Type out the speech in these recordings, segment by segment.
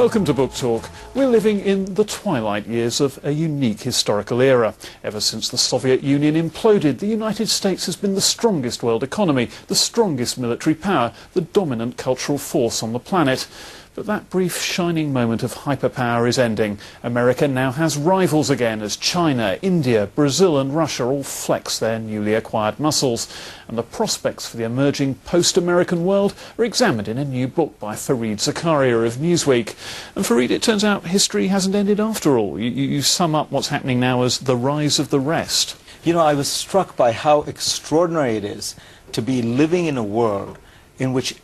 Welcome to Book Talk. We're living in the twilight years of a unique historical era. Ever since the Soviet Union imploded, the United States has been the strongest world economy, the strongest military power, the dominant cultural force on the planet. But that brief shining moment of hyperpower is ending. America now has rivals again as China, India, Brazil and Russia all flex their newly acquired muscles. And the prospects for the emerging post-American world are examined in a new book by Fareed Zakaria of Newsweek. And Fareed, it turns out history hasn't ended after all. You sum up what's happening now as the rise of the rest. You know, I was struck by how extraordinary it is to be living in a world in which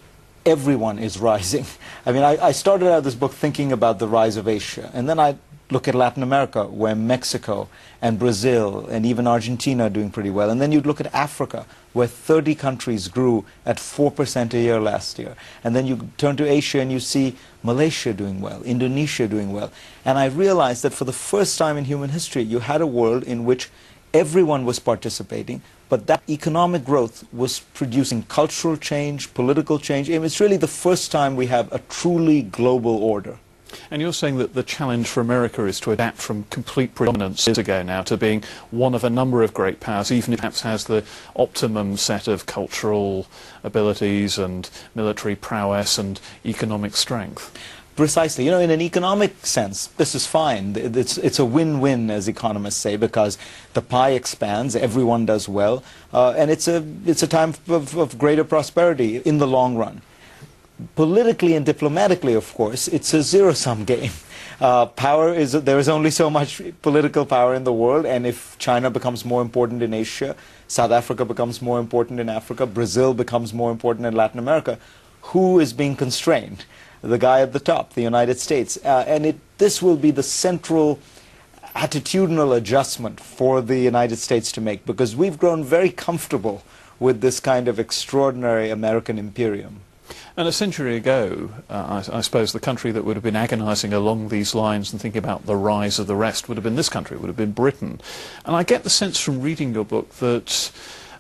everyone is rising. I mean, I started out this book thinking about the rise of Asia, and then I look at Latin America, where Mexico and Brazil and even Argentina are doing pretty well. And then you'd look at Africa, where 30 countries grew at 4% a year last year. And then you turn to Asia and you see Malaysia doing well, Indonesia doing well. And I realized that for the first time in human history, you had a world in which everyone was participating, but that economic growth was producing cultural change, political change. It's really the first time we have a truly global order. And you're saying that the challenge for America is to adapt from complete predominance years ago now to being one of a number of great powers, even if it perhaps has the optimum set of cultural abilities and military prowess and economic strength. Precisely. You know, in an economic sense, this is fine. It's a win-win, as economists say, because the pie expands, everyone does well, and it's a time of greater prosperity in the long run. Politically and diplomatically, of course, it's a zero-sum game. There is only so much political power in the world, and if China becomes more important in Asia, South Africa becomes more important in Africa, Brazil becomes more important in Latin America, who is being constrained? The guy at the top, the United States. This will be the central attitudinal adjustment for the United States to make, because we've grown very comfortable with this kind of extraordinary American imperium. And a century ago, I suppose the country that would have been agonizing along these lines and thinking about the rise of the rest would have been this country, would have been Britain. And I get the sense from reading your book that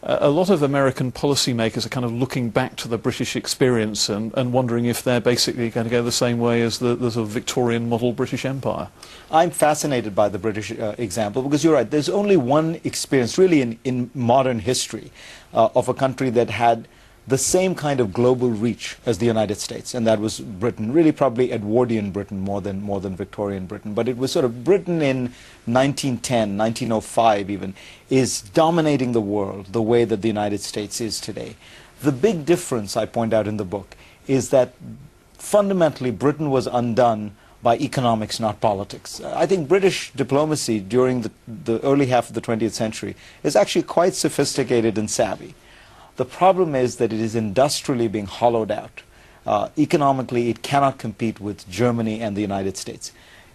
a lot of American policymakers are kind of looking back to the British experience and wondering if they're basically going to go the same way as the sort of Victorian model British Empire. I'm fascinated by the British example, because you're right, there's only one experience really in modern history of a country that had the same kind of global reach as the United States, and that was Britain, really probably Edwardian Britain more than Victorian Britain. But it was sort of Britain in 1910, 1905 even, is dominating the world the way that the United States is today. The big difference, I point out in the book, is that fundamentally Britain was undone by economics, not politics. I think British diplomacy during the early half of the 20th century is actually quite sophisticated and savvy. The problem is that it is industrially being hollowed out. Economically, it cannot compete with Germany and the United States.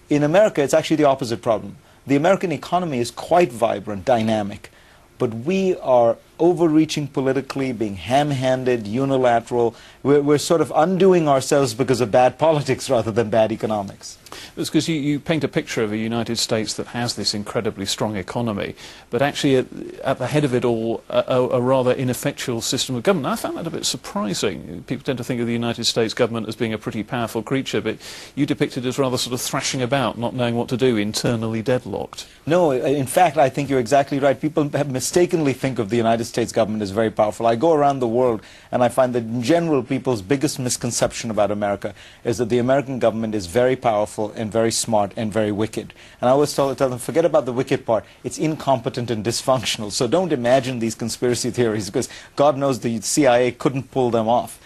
In America, it's actually the opposite problem. The American economy is quite vibrant, dynamic, but we are overreaching politically, being ham-handed, unilateral. We're sort of undoing ourselves because of bad politics rather than bad economics. It's because you paint a picture of a United States that has this incredibly strong economy, but actually at the head of it all, a rather ineffectual system of government. I found that a bit surprising. People tend to think of the United States government as being a pretty powerful creature, but you depict it as rather sort of thrashing about, not knowing what to do, internally deadlocked. No, in fact, I think you're exactly right. People have mistakenly think of the United States government as very powerful. I go around the world and I find that in general people's biggest misconception about America is that the American government is very powerful and very smart and very wicked. And I always tell them, forget about the wicked part. It's incompetent and dysfunctional. So don't imagine these conspiracy theories, because God knows the CIA couldn't pull them off.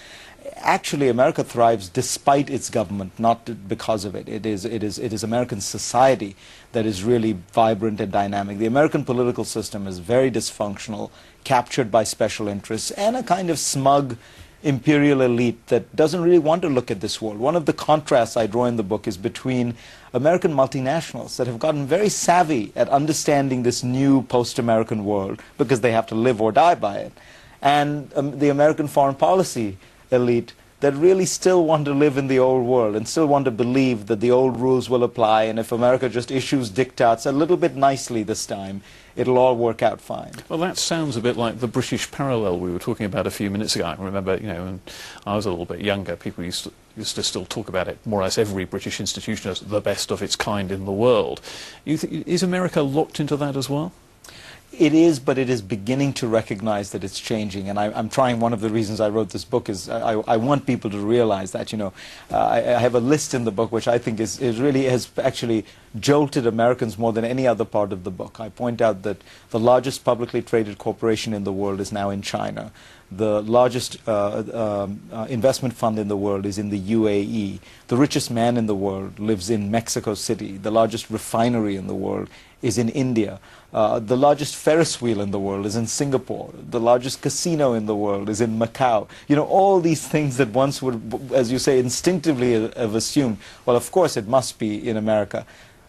Actually, America thrives despite its government, not because of it. It is American society that is really vibrant and dynamic. The American political system is very dysfunctional, captured by special interests, and a kind of smug imperial elite that doesn't really want to look at this world. One of the contrasts I draw in the book is between American multinationals that have gotten very savvy at understanding this new post-American world because they have to live or die by it, and the American foreign policy elite that really still want to live in the old world and still want to believe that the old rules will apply, and if America just issues diktats a little bit nicely this time, it'll all work out fine. Well, that sounds a bit like the British parallel we were talking about a few minutes ago. I remember, you know, when I was a little bit younger, people used to still talk about it, more or less every British institution as the best of its kind in the world. Is America locked into that as well? It is, but it is beginning to recognize that it's changing, and I'm trying. One of the reasons I wrote this book is I want people to realize that, you know, I have a list in the book which I think is really has actually jolted Americans more than any other part of the book. I point out that the largest publicly traded corporation in the world is now in China. The largest investment fund in the world is in the UAE. The richest man in the world lives in Mexico City. The largest refinery in the world is in India. The largest Ferris wheel in the world is in Singapore. The largest casino in the world is in Macau. You know, all these things that once would, as you say, instinctively have assumed, well, of course it must be in America.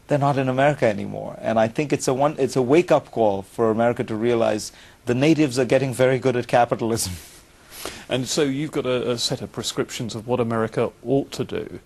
They're not in America anymore. And I think it's a wake-up call for America to realize the natives are getting very good at capitalism. And so you've got a set of prescriptions of what America ought to do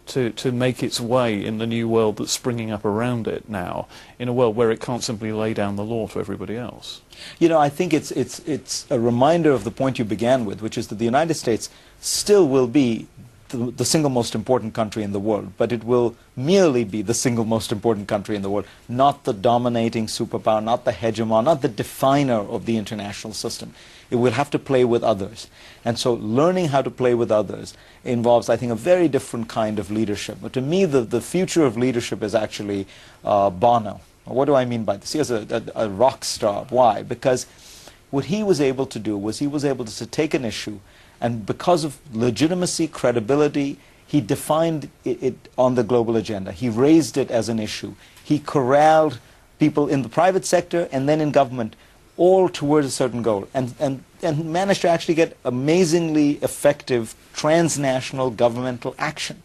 to make its way in the new world that's springing up around it now, in a world where it can't simply lay down the law to everybody else. You know, I think it's a reminder of the point you began with, which is that the United States still will be the single most important country in the world, but it will merely be the single most important country in the world, not the dominating superpower, not the hegemon, not the definer of the international system. It will have to play with others. And so learning how to play with others involves, I think, a very different kind of leadership. But to me, the future of leadership is actually Bono. What do I mean by this? He is a rock star. Why? Because what he was able to do was he was able to take an issue, and because of legitimacy, credibility, he defined it on the global agenda. He raised it as an issue. He corralled people in the private sector and then in government all towards a certain goal, and managed to actually get amazingly effective transnational governmental action.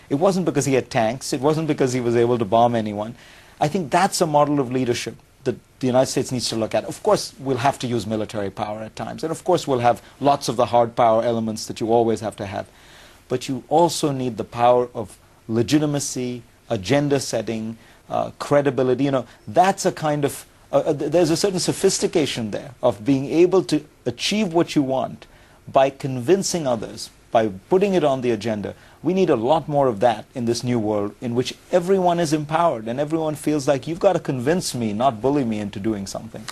It wasn't because he had tanks. It wasn't because he was able to bomb anyone. I think that's a model of leadership that the United States needs to look at. Of course, we'll have to use military power at times, and of course we'll have lots of the hard power elements that you always have to have. But you also need the power of legitimacy, agenda setting, credibility. You know, that's a kind of, there's a certain sophistication there of being able to achieve what you want by convincing others, by putting it on the agenda. We need a lot more of that in this new world in which everyone is empowered and everyone feels like you've got to convince me, not bully me into doing something.